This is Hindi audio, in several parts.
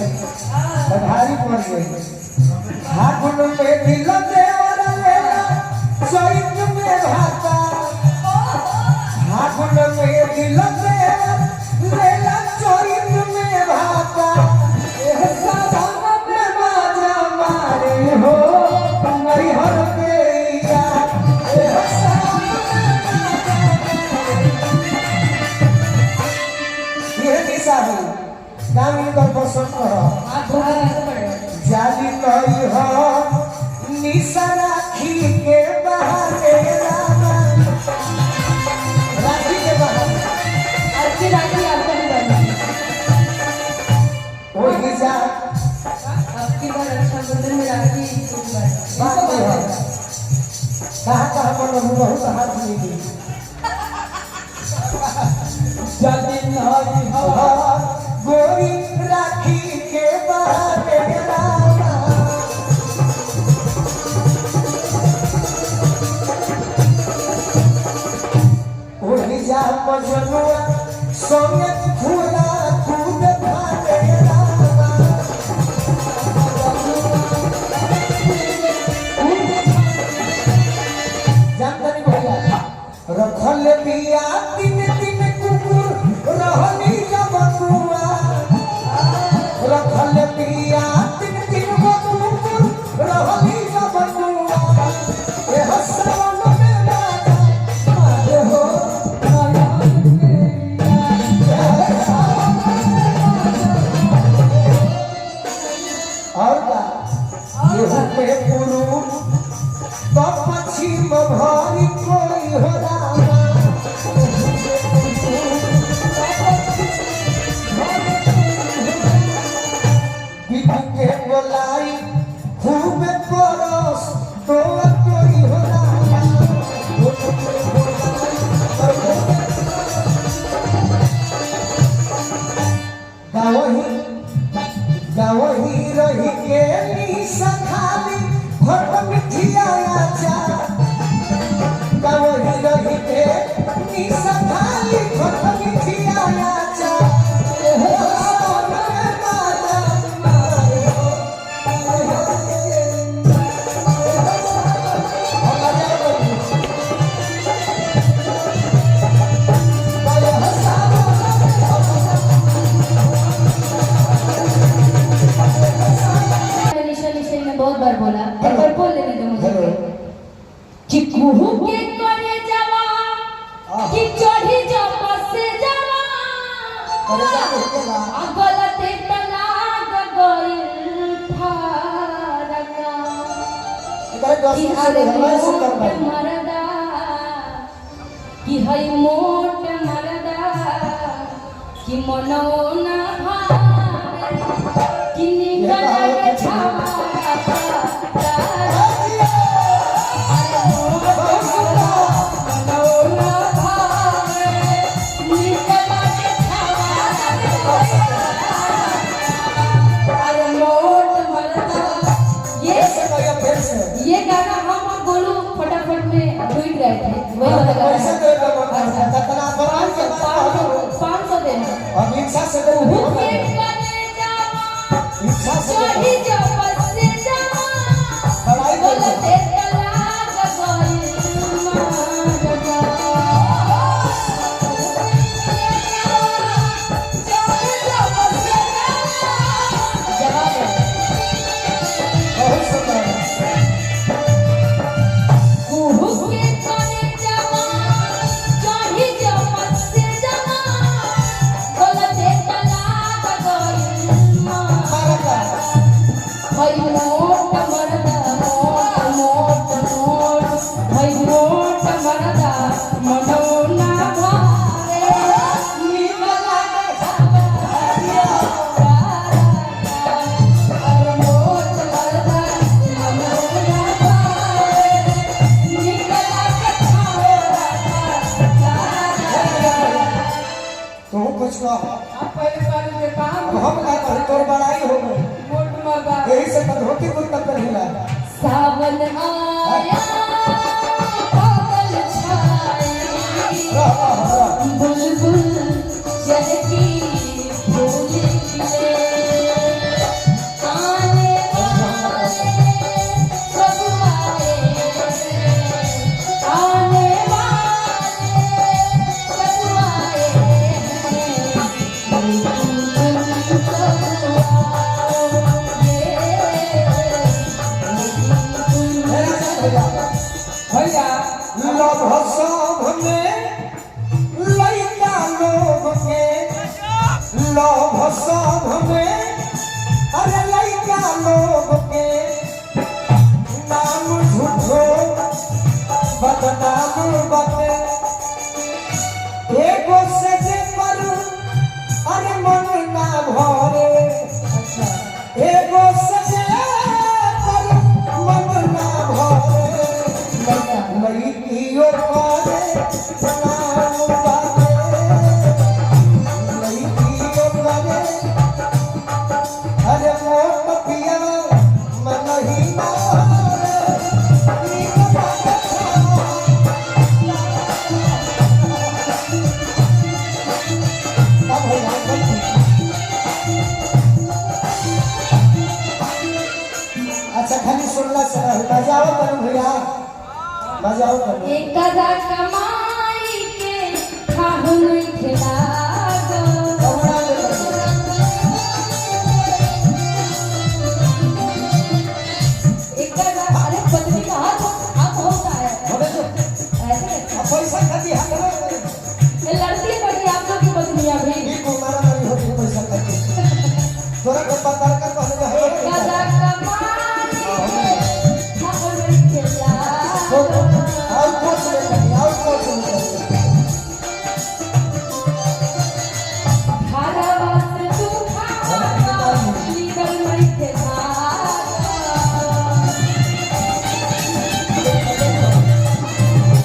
भारी पड़ गई हाथ में दिल देवर लेला चैत में भाता हाथ में दिल देवर लेला चैत में भाता एह सावन में बाजा मारे हो तुम्हारी हर पेया एह सावन में बाजा ये दिशा है गामी का पसंद करो जाली कही हो निशा राखी के बहाने राखी के बहाने अच्छी राखी आपको भी बनी वो निशा आपकी बार अच्छा बंधन में राखी बात नहीं है कहाँ पर बहुत हाथ नहीं जाली नहीं हो गोरी राखी के बहाने जा मजनुआ संगे खुदा खुद भाने जानतनी भैया रखल बिया दिन दिन कुकुर रहनी जब कुआ रखल बिया दिन दिन कुकुर रहनी जब कुआ ए हसवन में मारे हो पश्चिम भारी कोई हो के बोलाई खूब परस तो कोई हो गावही रही के निशा खाली घट मिठिया आचा गावही रही के निशा खाली घट मिठिया आचा बहुत बार बोला एक बार बोल लेने दो मुझे कि कुहू के करे जावा कि अरे जा के ला गलते तलाक गइल फारका इधर कि 10 हरे से हमारे से कर मोट भाई मरदा कि हई मोट मरदा कि मनो ना भावे कि निकल के छावा ये गाना हम और गोलू फटाफट में ट्वीट रहे थे वही वाला पैसा गाना दे दो कितना बराबर के बात 500 देना अब इच्छा से दे भूखे बने जावा इच्छा से चढ़ी जो बसे जावा बड़ाई गलते तलाक गइल मारदा चढ़ी जो बसे जावा जवाब है बहुत सुंदर भूखे बने जावा चढ़ी जो बसे जावा गलते तलाक गइल मारदा हई मोट मरदा मोट हई मोट मरदा मनो ना भावे निकला अरे मोट मरदा मनो ना भावे निकला के तू कुछ कह आप पहले वाले के काम अब हम का करी तोर बड़ाई हो गई मोट मगा यही से तो धोती कुर्ता पहनला सावन आया बादल छाए बुलबुल चहकी फूल खिले आने वाले सब आए आने वाले सब आए लेकिन तुम सब भैया लव सब में लइका लोग के लव सब में अरे लइका लोग के नाम झूठो बदनाम बते एगो से जे पर अरे मन ना भरे एगो से जे पर मन ना भरे लइकियो करे सलाम बाते लइकियो करे अरे मोट पिया मन ही ना अच्छा खाली सुनला से बजाओ करो भैया बजाओ करो एक कदा कमाई के खाहु नहीं खिलागो कमरा दे दो। एक कदा अरे पत्नी का हाथ होता है होने दो। ऐसे अब पैसा खाती हाथ में ये लड़की बड़ी आप लोग की पत्नी अभी भी को मारा मारी होती पैसा खाती थोड़ा को पता कर पहले एक कदा कमाई के खाहु नहीं खिलागो आओ कोच ले कहीं आओ कोच ले खारवा से तू खावा लीगल नहीं खिलागो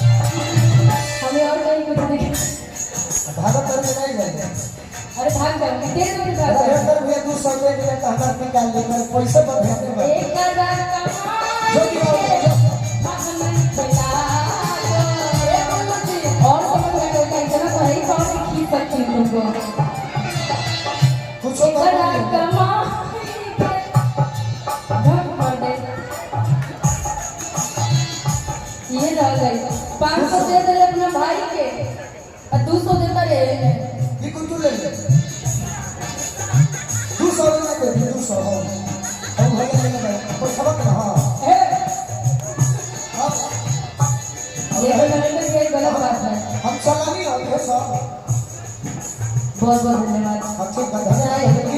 हमें और कहीं कुछ नहीं भागत कर नहीं जाए अरे भाग जाओ दे दो भाग अरे जाओ अंदर भी 200 दे दिया तो हमारा निकाल लेकर पैसे पर ध्यान दे एक हजार जो कमाई दिया के हम नहीं खिलागो ये बोलो जी और समझ में नहीं आता इतना तो है ही कौन सी खींच सकती है तुमको कुछ एक हजार कमाई के ढक मार दे ये रह गई 500 दे दे अपने भाई के और 200 देता रहे ये कुछ ले ले 200 ले ले 200 हम भैया ले ले कोई सबक ना हां ए अब ये गलत बात है हम चला नहीं हम ये सब बहुत बहुत धन्यवाद। अच्छी कथा है।